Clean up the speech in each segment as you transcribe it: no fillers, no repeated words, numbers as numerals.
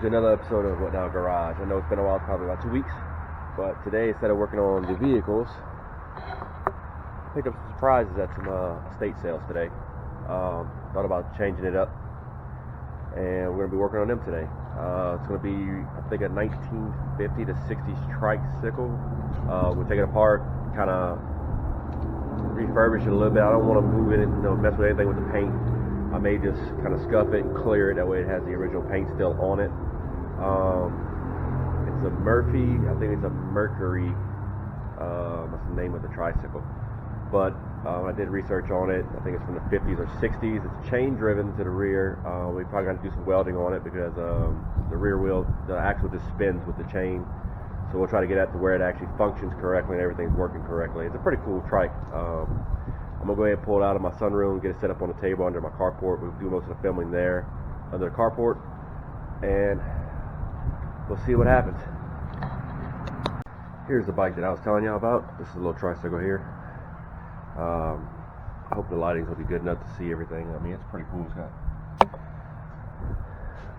welcome to another episode of What Now Garage. I know it's been a while, probably about 2 weeks, but today instead of working on the vehicles, I picked up some surprises at some estate sales today. Thought about changing it up, and we're going to be working on them today. It's going to be, I think, a 1950 to 60s tricycle. We'll take it apart, kind of refurbish it a little bit. I don't want to move it and mess with anything with the paint. I may just kind of scuff it and clear it, that way it has the original paint still on it. It's a Murphy, I think it's a Mercury, that's the name of the tricycle. But I did research on it. I think it's from the 50s or 60s. It's chain driven to the rear. We probably got to do some welding on it because the rear wheel, the axle just spins with the chain. So we'll try to get at to where it actually functions correctly and everything's working correctly. It's a pretty cool trike. I'm going to go ahead and pull it out of my sunroom, get it set up on the table under my carport. We'll do most of the filming there under the carport, and we'll see what happens. Here's the bike that I was telling y'all about. This is a little tricycle here. I hope the lighting will be good enough to see everything. I mean, it's pretty cool. It's got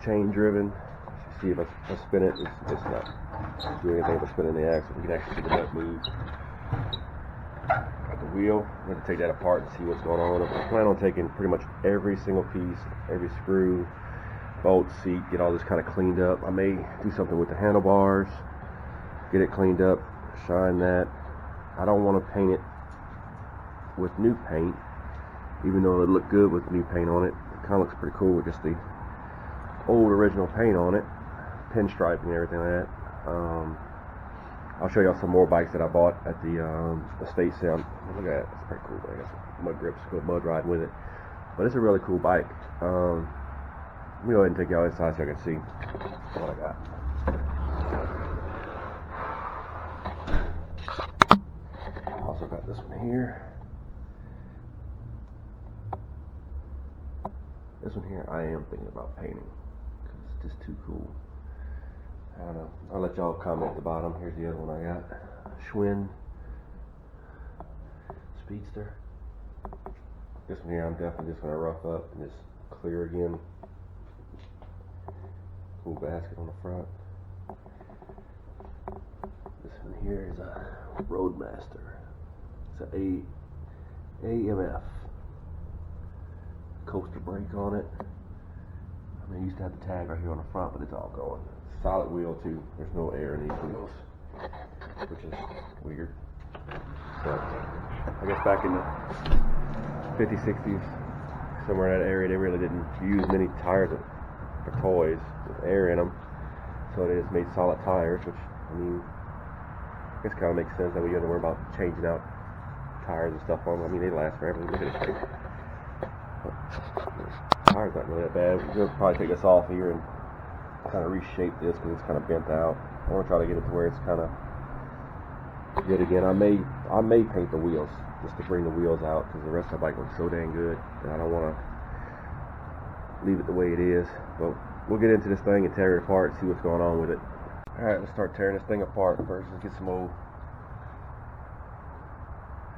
chain driven. See if I spin it, it's not doing anything but spinning the axle. You can actually see the nut move. Got the wheel. I'm going to take that apart and see what's going on. I plan on taking pretty much every single piece, every screw, bolt, seat, get all this kind of cleaned up. I may do something with the handlebars, get it cleaned up, shine that. I don't want to paint it with new paint, even though it looked good with new paint on it. It kind of looks pretty cool with just the old original paint on it, pinstriping and everything like that. I'll show y'all some more bikes that I bought at the estate sale. Look at that, it's pretty cool. I got some mud grips, good mud ride with it. But it's a really cool bike. Let me go ahead and take y'all inside so I can see what I got. Also got this one here. This one here I am thinking about painting because it's just too cool. I don't know. I'll let y'all comment at the bottom. Here's the other one I got. Schwinn Speedster. This one here I'm definitely just going to rough up and just clear again. Cool basket on the front. This one here is a Roadmaster. It's a AMF. Coaster brake on it. I mean, I used to have the tag right here on the front, but it's all going. Solid wheel too. There's no air in these wheels, which is weird. But I guess back in the 50s, 60s, somewhere in that area, they really didn't use many tires for toys with air in them, so they just made solid tires, which, I mean, I guess kind of makes sense that we don't have to worry about changing out tires and stuff on them. I mean, they last forever. Look at this thing. The tire's not really that bad. We'll probably take this off here and kind of reshape this because it's kind of bent out. I want to try to get it to where it's kind of good again. I may paint the wheels just to bring the wheels out because the rest of the bike looks so dang good and I don't want to leave it the way it is. But we'll get into this thing and tear it apart and see what's going on with it. Alright, let's start tearing this thing apart first. Let's get some old.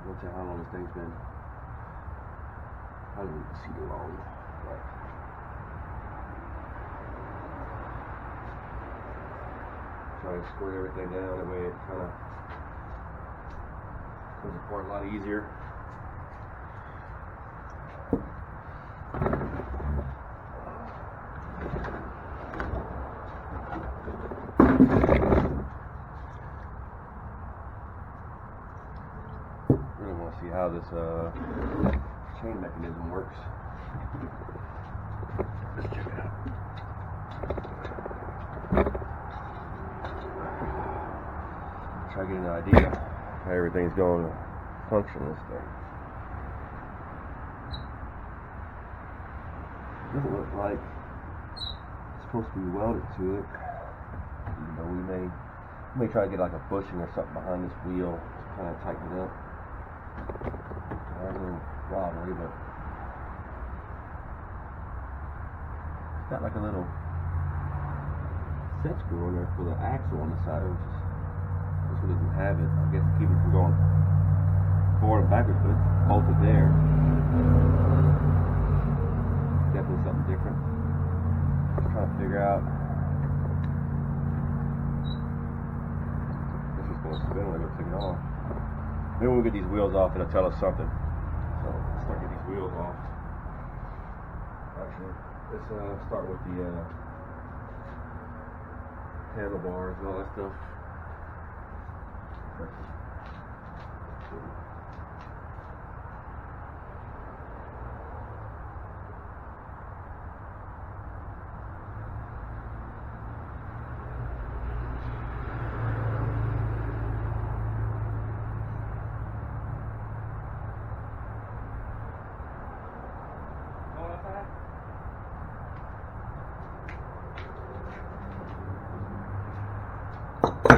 I don't know how long this thing's been. I don't even see the long. Right. Try to squirt everything down, that way it kind of comes apart a lot easier. Really want to see how this chain mechanism works. Let's check it out. Try to get an idea how everything's going to function this thing. Doesn't look like it's supposed to be welded to it. You know, we may try to get like a bushing or something behind this wheel to kind of tighten it up. A little wobbly, but it's got like a little set screw on there for the axle on the side, which is this one doesn't have it. I guess to keep it from going forward and backwards, but it's bolted there. Definitely something different. Just trying to figure out gonna spin when I go take it off. Maybe when we get these wheels off, it'll tell us something. So let's start getting these wheels off. Actually, let's start with the handlebars and all that stuff.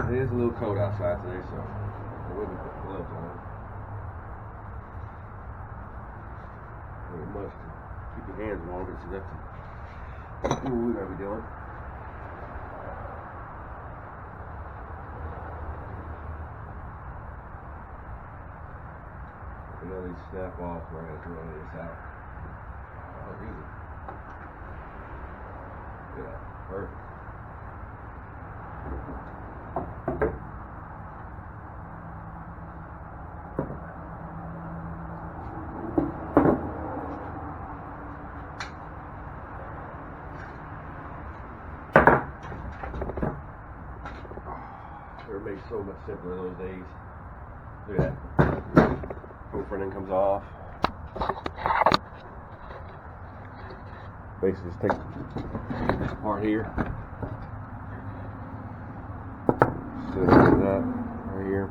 It is a little cold outside today, so I will be putting gloves on. Very much to keep your hands warm, but that's what we're going to be doing. You know, these snap off where I got to drill this out. Oh, easy. Yeah, perfect. It made so much simpler those days. Look at that. Whole front end comes off. Basically just take this part here. Just like that right here.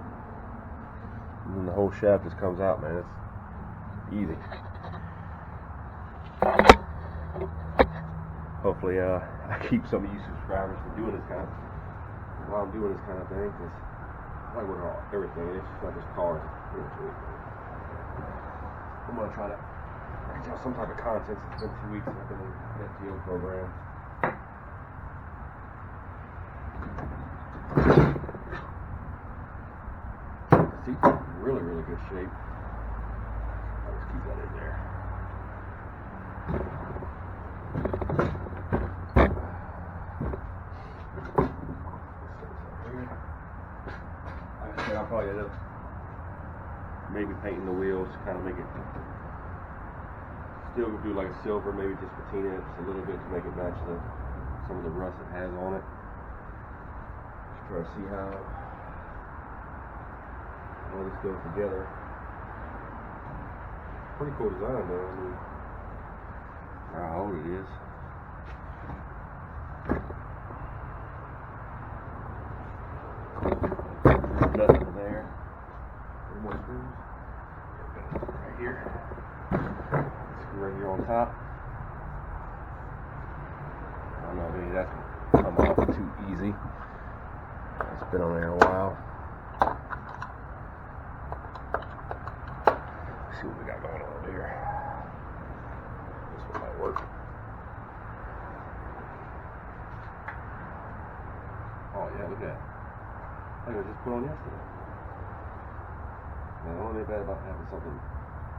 And then the whole shaft just comes out, man. It's easy. Hopefully I keep some of you subscribers from doing this kind of while I'm doing this kind of thing, because I like working on everything. It's just not just cars. I'm gonna try to reach out some type of content. It's been 2 weeks since I've been in the FTO program. The seats are in really, really good shape. I'll just keep that in there. I'll probably end up maybe painting the wheels to kind of make it still do like a silver, maybe just patina it just a little bit to make it match some of the rust it has on it. Just try to see how all this goes together. Pretty cool design though. I mean, how old it is. Nothing there. Any more screws? Right here. Screw right here on top. I don't know if any of that's gonna come off too easy. It's been on there a while. Let's see what we got going on over here. This one might work. Oh yeah, look at that. I think I just put on yesterday. Now, the only thing bad about having something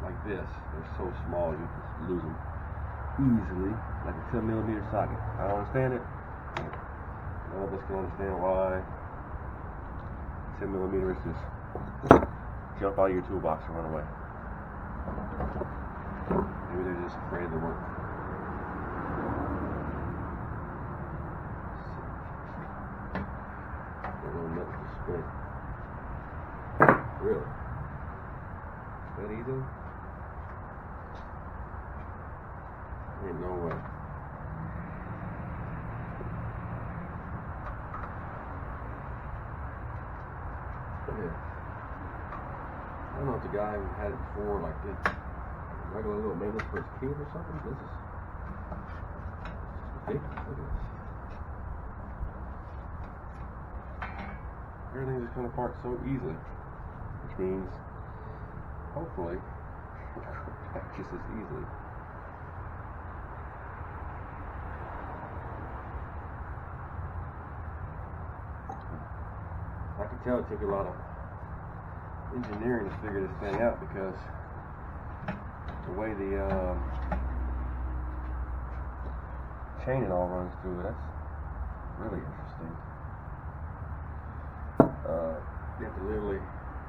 like this, they're so small you can lose them easily, like a 10mm socket. I don't understand it. None of us can understand why 10mm is just jump out of your toolbox and run away. Maybe they're just afraid of the work. Really? That easy? Ain't no way. Yeah. I don't know if the guy who had it before like this, like a regular little maintenance for his kid or something. This is ridiculous. Look at this. Everything just comes apart so easily, which means hopefully just as easily. I can tell it took a lot of engineering to figure this thing out, because the way the chain it all runs through, that's really interesting. you have to literally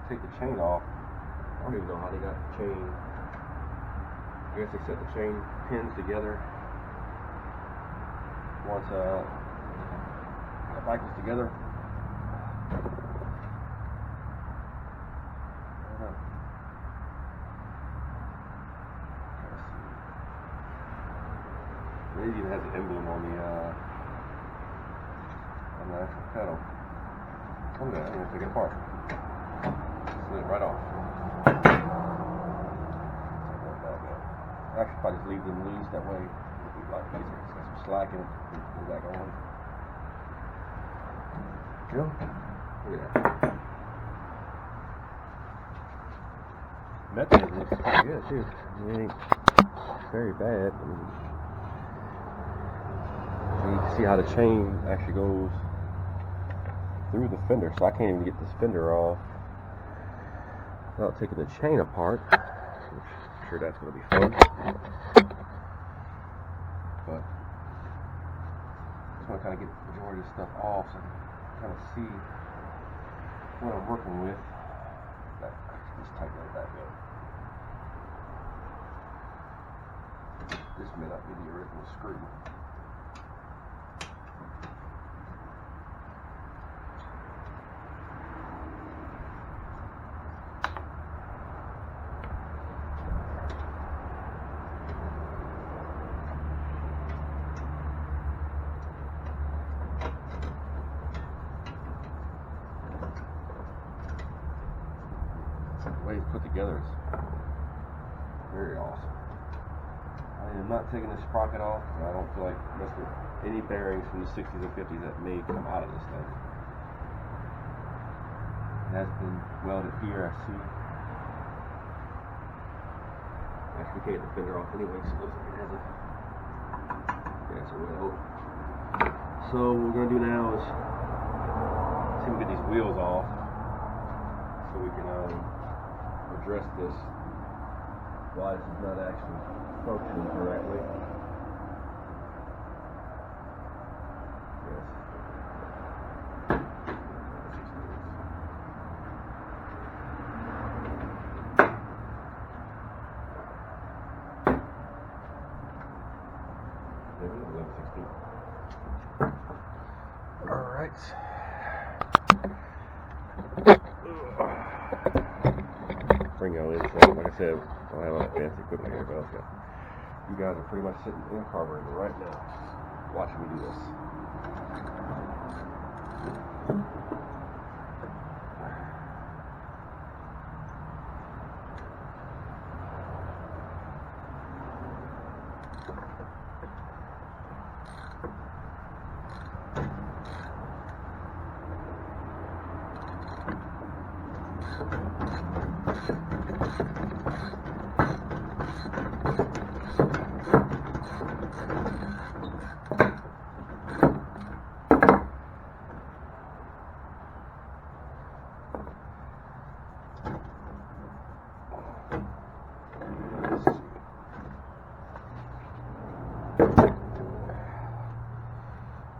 take the chain off. I don't even know how they got the chain. I guess they set the chain pins together. Once the bike was together. It even has the emblem on the actual pedal. Look at that, I'm going to take it apart. Slid it right off. I should probably just leave them loose, that way it'll be a lot easier. It's got some slack in it, put it back on. You know? Look at that. Mechanism looks pretty good too. It ain't very bad. You can see how the chain actually goes through the fender, so I can't even get this fender off without taking the chain apart. I'm sure that's going to be fun. But I just want to kind of get the majority of this stuff off so I can kind of see what I'm working with. Just tighten it back up. This may not be the original screw. The way it's put together is very awesome. I am not taking this sprocket off, and I don't feel like messing with any bearings from the 60s and 50s that may come out of this thing. It has been welded here, I see. Actually, we can't get the fender off anyway, so it looks like it has a weld. So what we're going to do now is see if we can get these wheels off so we can address this, why this is not actually functioning correctly. Yes. All right. Bring y'all in. So, like I said, I don't have all that fancy equipment here, but you guys are pretty much sitting in the carburetor right now, watching me do this.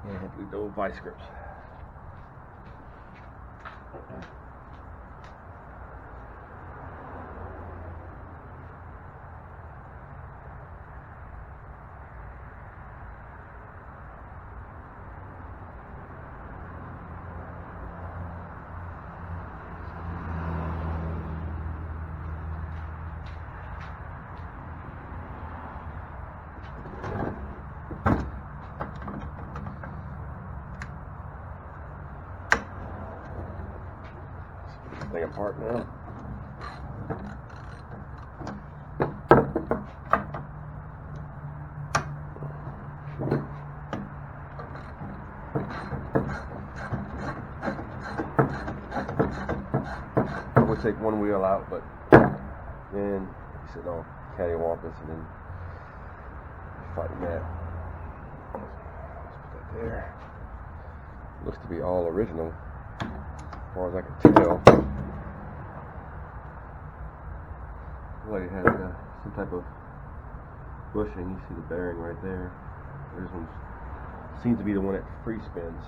And the old vice grips. Thing apart now. I would take one wheel out, but then you sit on cattywampus and then fighting that. Let's put that there. Looks to be all original, as far as I can tell. Like it has some type of bushing. You see the bearing right there. This one seems to be the one that free spins.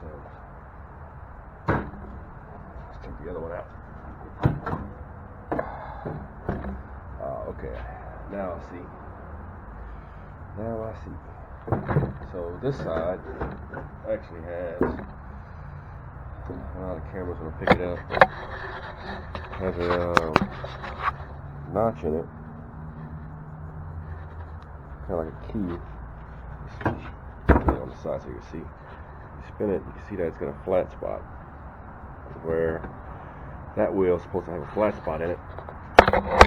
So let's Take the other one out. Okay, now I see. So this side actually has, I don't know how the camera's gonna pick it up, has a notch in it, kind of like a key. Put it on the side so you can see. You spin it, you can see that it's got a flat spot, where that wheel is supposed to have a flat spot in it,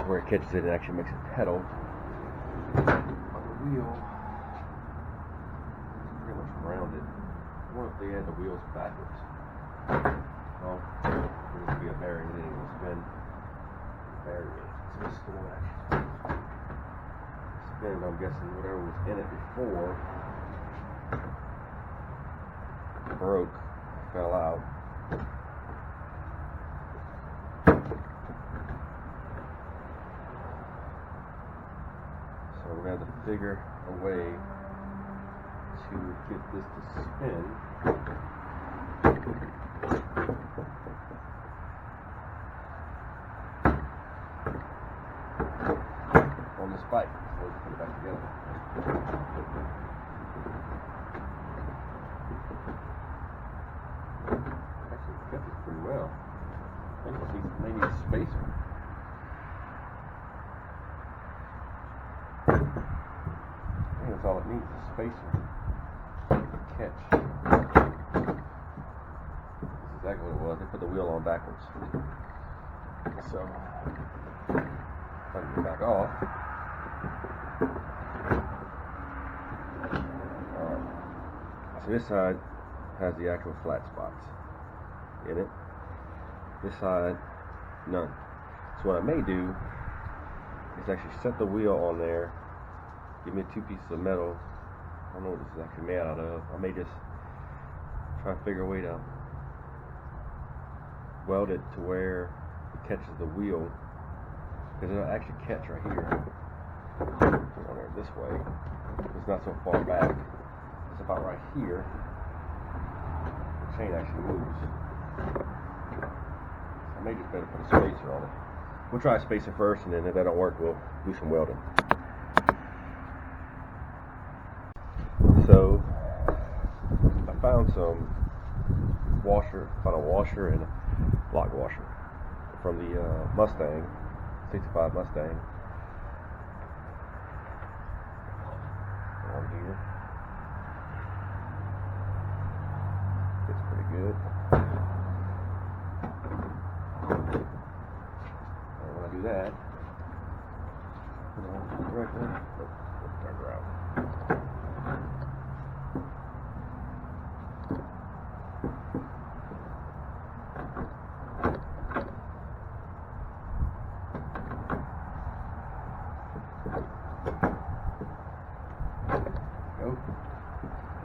where it catches it and actually makes it pedal. On the wheel, pretty much rounded. I wonder if they had the wheels backwards. Well, there's going to be a bearing and then it will spin. Bearing it. So this is the one actually spin. I'm guessing whatever was in it before broke, fell out. So we're going to have to figure a way to get this to spin. On this bike. So let's put it back together. Actually, it kept it pretty well. I think maybe a spacer. That's all it needs, a spacer. Catch. That's exactly what it was. They put the wheel on backwards. So, if I can get back off. Alright. So this side has the actual flat spots in it. This side, none. So what I may do is actually set the wheel on there. Give me 2 pieces of metal. I don't know what this is actually made out of. I may just try to figure a way to weld it to where it catches the wheel, because it'll actually catch right here. On there this way. It's not so far back. It's about right here. The chain actually moves. I may just better put a spacer on it. We'll try a spacer first, and then if that don't work, we'll do some welding. So I found a washer and a lock washer from the Mustang, 65 Mustang. On here, it's pretty good. And when I do that, put it on correctly. Turn around.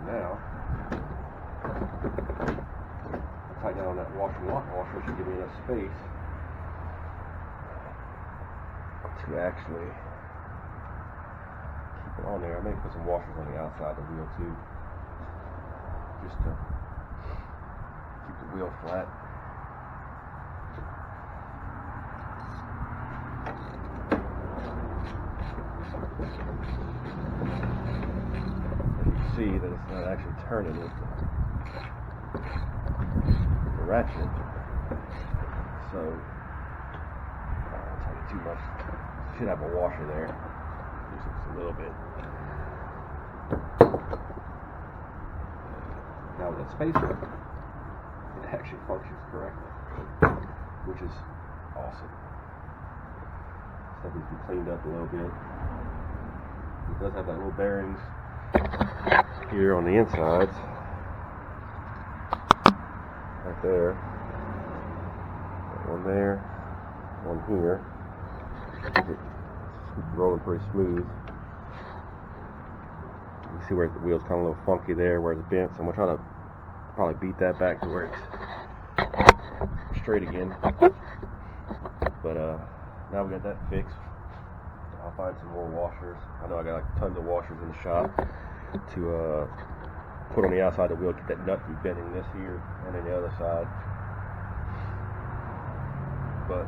Now, I'll tighten down on that washer and lock washer, should give me enough space to actually keep it on there. I may put some washers on the outside of the wheel too, just to keep the wheel flat. See that it's not actually turning with the ratchet, so I don't want to tighten too much. Should have a washer there, just a little bit. Now with that spacer, it actually functions correctly, which is awesome. So we can cleaned up a little bit. It does have that little bearings here on the insides, right there, one there, one here. It's rolling pretty smooth. You see where the wheel's kind of a little funky there, where it's bent, so I'm going to try to probably beat that back to where it's straight again. But now we got that fixed. I'll find some more washers. I know I got like tons of washers in the shop to put on the outside of the wheel, get that nut from bending this here and then the other side. But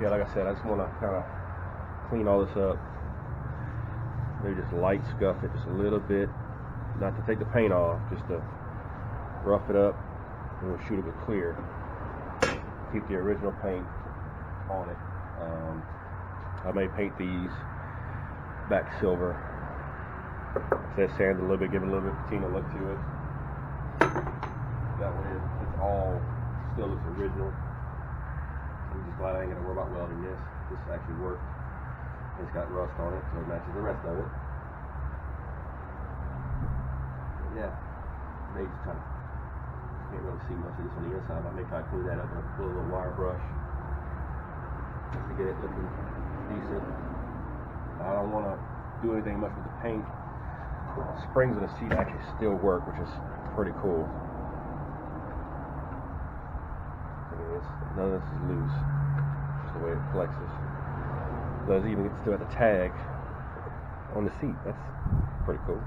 yeah, like I said, I just want to kind of clean all this up. Maybe just light scuff it just a little bit, not to take the paint off, just to rough it up, and we'll shoot it with clear. Keep the original paint on it. I may paint these back silver. Instead of sand a little bit, give it a little bit of patina look to it. That way it's all still looks original. I'm just glad I ain't gonna worry about welding this. This actually worked. It's got rust on it, so it matches the rest of it. But yeah, maybe just kind of can't really see much of this on the inside. I may try to clean that up with a little wire brush just to get it looking decent. I don't want to do anything much with the paint. The springs in the seat actually still work, which is pretty cool. I mean, none of this is loose, just the way it flexes. Does even get still at the tag on the seat. That's pretty cool.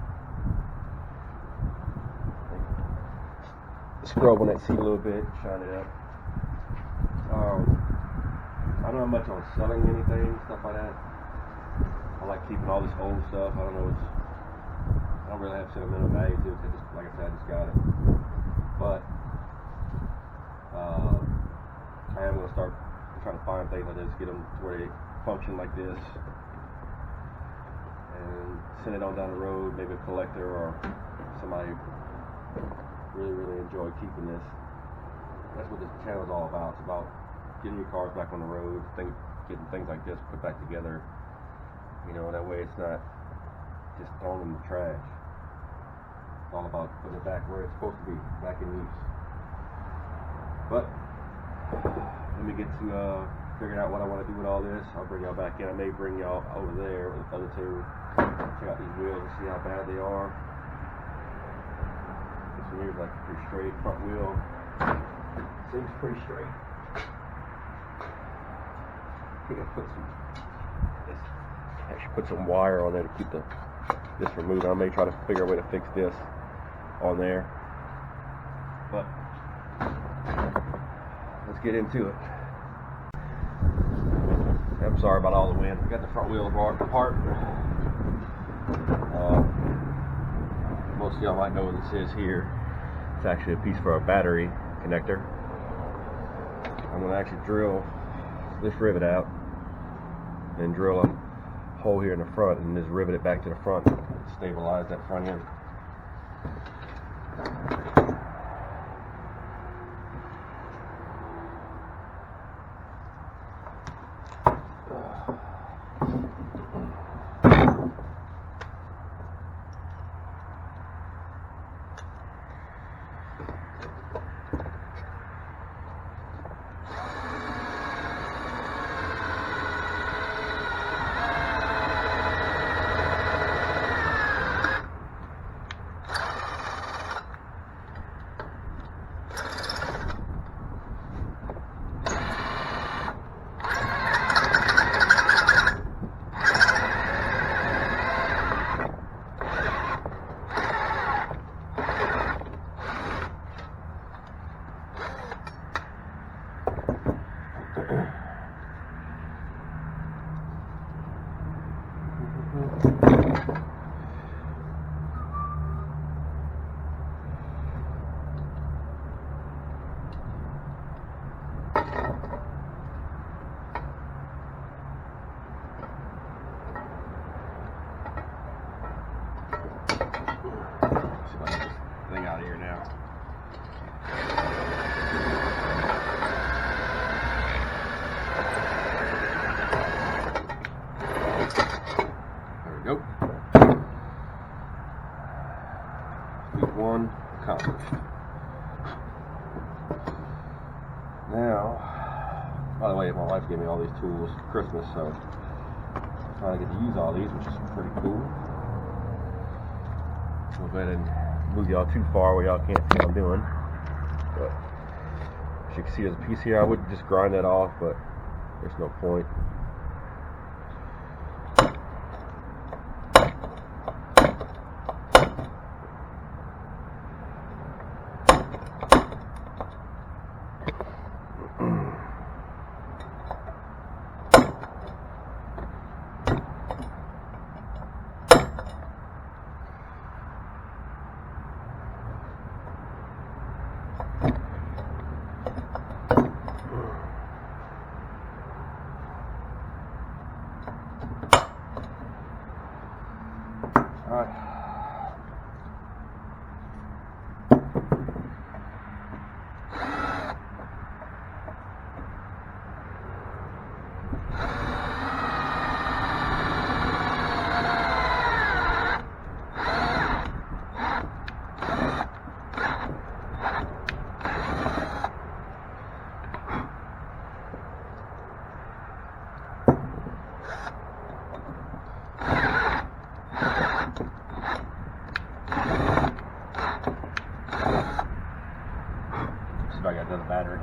Scrub on that seat a little bit, shine it up. I don't know much on selling anything, stuff like that. I like keeping all this old stuff. I don't know, I don't really have sentimental value to it. Like I said, I just got it. But I am going to start trying to find things like this, get them to where they function like this, and send it on down the road. Maybe a collector or somebody really enjoy keeping this. That's what this channel is all about. It's about getting your cars back on the road, getting things like this put back together. You know, that way it's not just thrown in the trash. It's all about putting it back where it's supposed to be, back in use. But let me get to figuring out what I want to do with all this. I'll bring y'all back in. I may bring y'all over there with the other two. Check out these wheels and see how bad they are. This one here is like pretty straight. Front wheel seems pretty straight. I think I put some wire on there to keep this from moving. I may try to figure a way to fix this on there. But let's get into it. I'm sorry about all the wind. We got the front wheel apart. Most of y'all might know what this is here. It's actually a piece for a battery connector. I'm going to actually drill this rivet out and drill a hole here in the front and just rivet it back to the front and stabilize that front end. One accomplished. Now, by the way, my wife gave me all these tools for Christmas, so I'm trying to get to use all these, which is pretty cool. We'll go ahead and move y'all too far where y'all can't see what I'm doing. But as you can see, there's a piece here. I would just grind that off, but there's no point. Alright. I got another battery.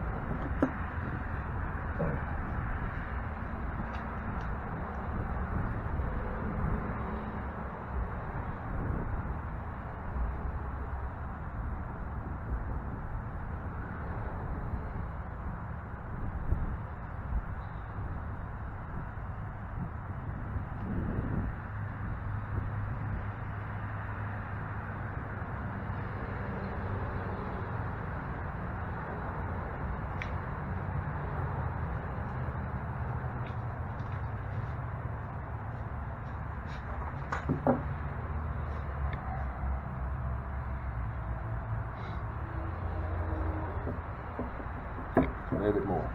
A little bit more.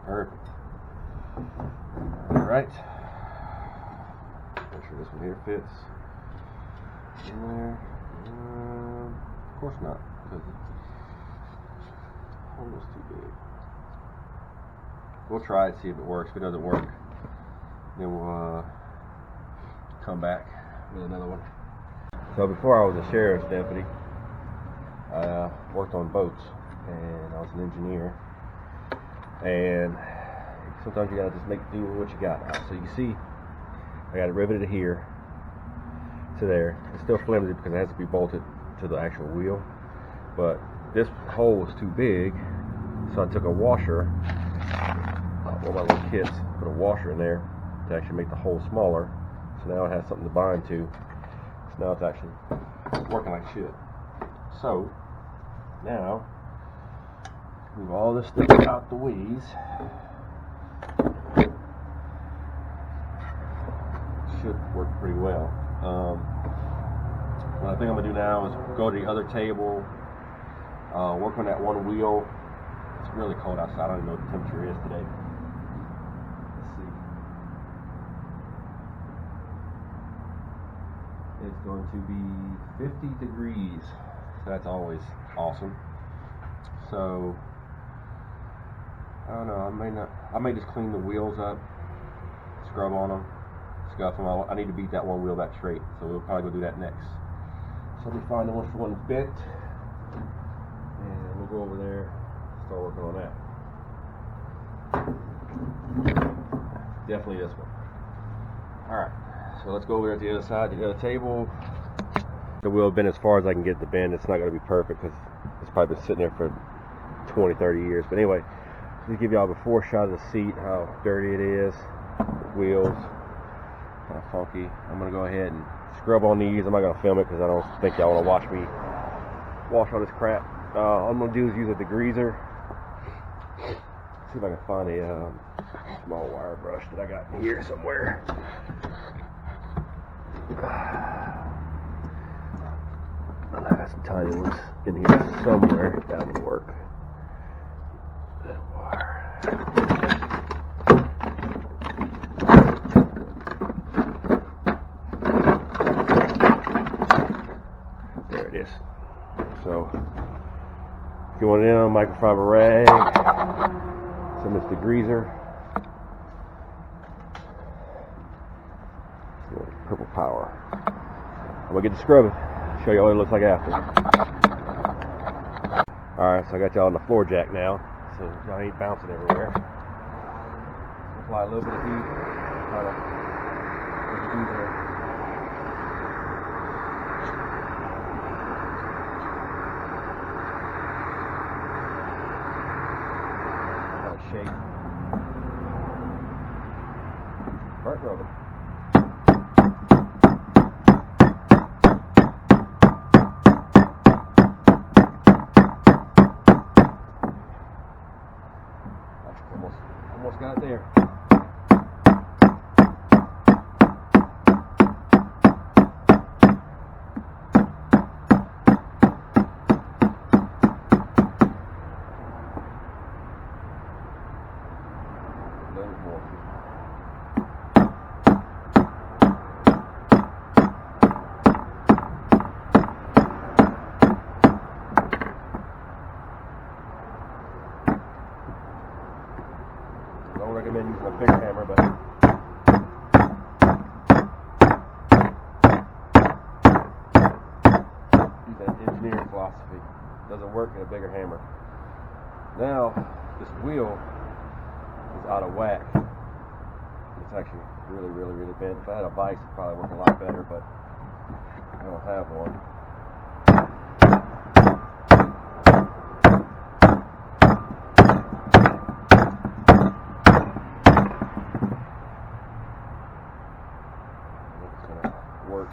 Perfect. All right. Make sure this one here fits in there. Of course not, because it's almost too big. We'll try it, see if it works. If it doesn't work, then we'll come back with another one. So before I was a sheriff's deputy, I worked on boats, and I was an engineer. And sometimes you gotta just make do with what you got. So you can see, I got it riveted here to there. It's still flimsy because it has to be bolted to the actual wheel. But this hole was too big, so I took a washer, one of my little kits, put a washer in there to actually make the hole smaller. So now it has something to bind to. So now it's actually working like shit. So now move all this stuff out the ways. Should work pretty well. What I think I'm gonna do now is go to the other table, work on that one wheel. It's really cold outside. I don't even know what the temperature is today. Let's see. It's going to be 50 degrees. So that's always awesome. So I don't know. I may just clean the wheels up, scrub on them, scuff them. I need to beat that one wheel back straight, so we'll probably go do that next. So let me find the one bent, and we'll go over there, start working on that. Definitely this one. All right. So let's go over there to the other side, to the other table. The wheel bent as far as I can get the bend. It's not going to be perfect because it's probably been sitting there for 20, 30 years. But anyway, to give y'all a before shot of the seat, how dirty it is, wheels, kind of funky. I'm going to go ahead and scrub on these. I'm not going to film it because I don't think y'all want to watch me wash all this crap. All I'm going to do is use a degreaser. See if I can find a small wire brush that I got in here somewhere. I got some tiny ones in here somewhere. That would work. That wire. There it is. So, if you want it in, microfiber rag, some of this degreaser, purple power. I'm gonna get to scrubbing. Show you what it looks like after. Alright, so I got y'all on the floor jack now, so y'all ain't bouncing everywhere. Apply a little bit of heat, try to do there. Shake. Front rotor. Almost got it there. I don't recommend using a bigger hammer, but use that engineering philosophy. It doesn't work in a bigger hammer. Now, this wheel is out of whack. It's actually really bent. If I had a vise, it'd probably work a lot better, but I don't have one. Work.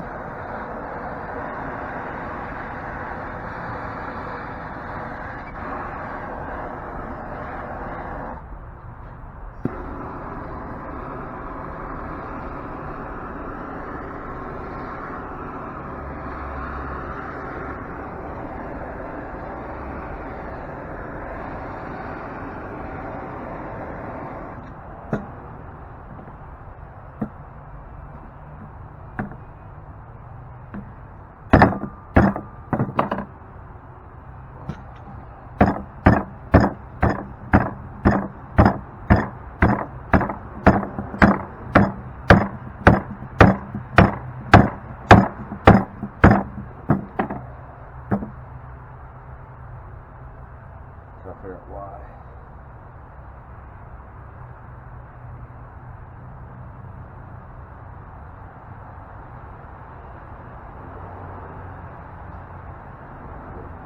Trying to figure out why.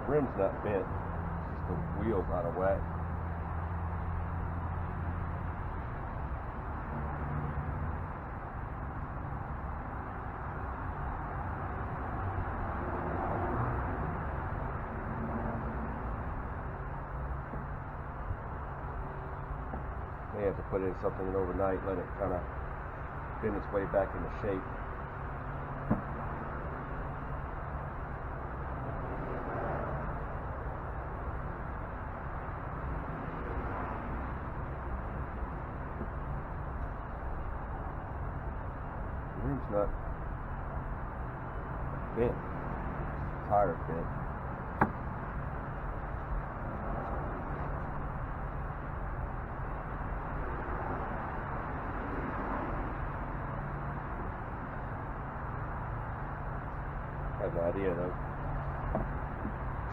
The rim's not bent, just the wheel's out of whack. May have to put in something overnight, let it kind of bend its way back into shape. The rim's not bent. The tire's bent. I have no idea though.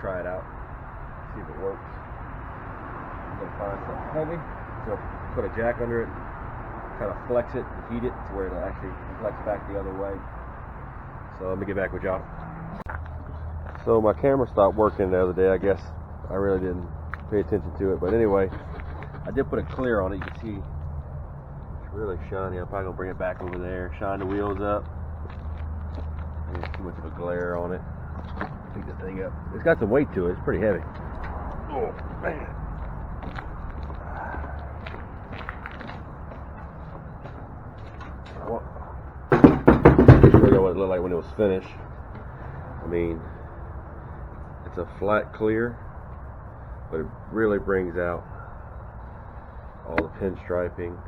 Try it out, see if it works. I'm gonna find something heavy, so put a jack under it, kind of flex it and heat it to where it'll actually flex back the other way. So let me get back with y'all. So my camera stopped working the other day. I guess I really didn't pay attention to it, but anyway, I did put a clear on it. You can see it's really shiny. I'm probably gonna bring it back over there, shine the wheels up. There's too much of a glare on it. Pick the thing up. It's got some weight to it. It's pretty heavy. Oh man. Well, show you what it looked like when it was finished. I mean, it's a flat clear, but it really brings out all the pinstriping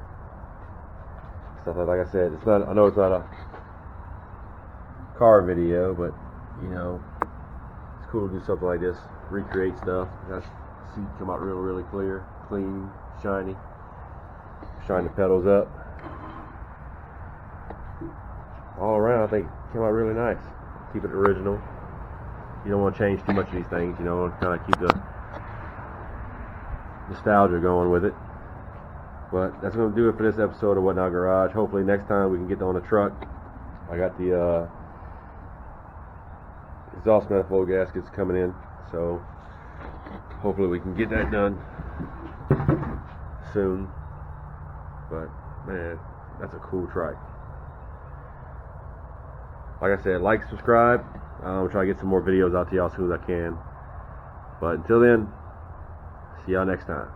stuff. Like I said, it's not. I know it's not a car video, but you know, it's cool to do something like this, recreate stuff. That seat come out really clear, clean, shiny. Shine the pedals up. All around, I think it came out really nice. Keep it original. You don't want to change too much of these things, you know, kind of keep the nostalgia going with it. But that's going to do it for this episode of What Now Garage. Hopefully next time we can get on the truck. I got the exhaust manifold gaskets coming in, so hopefully we can get that done soon. But man, That's a cool trike. Like I said, like, subscribe. I'll try to get some more videos out to y'all as soon as I can. But until then, see y'all next time.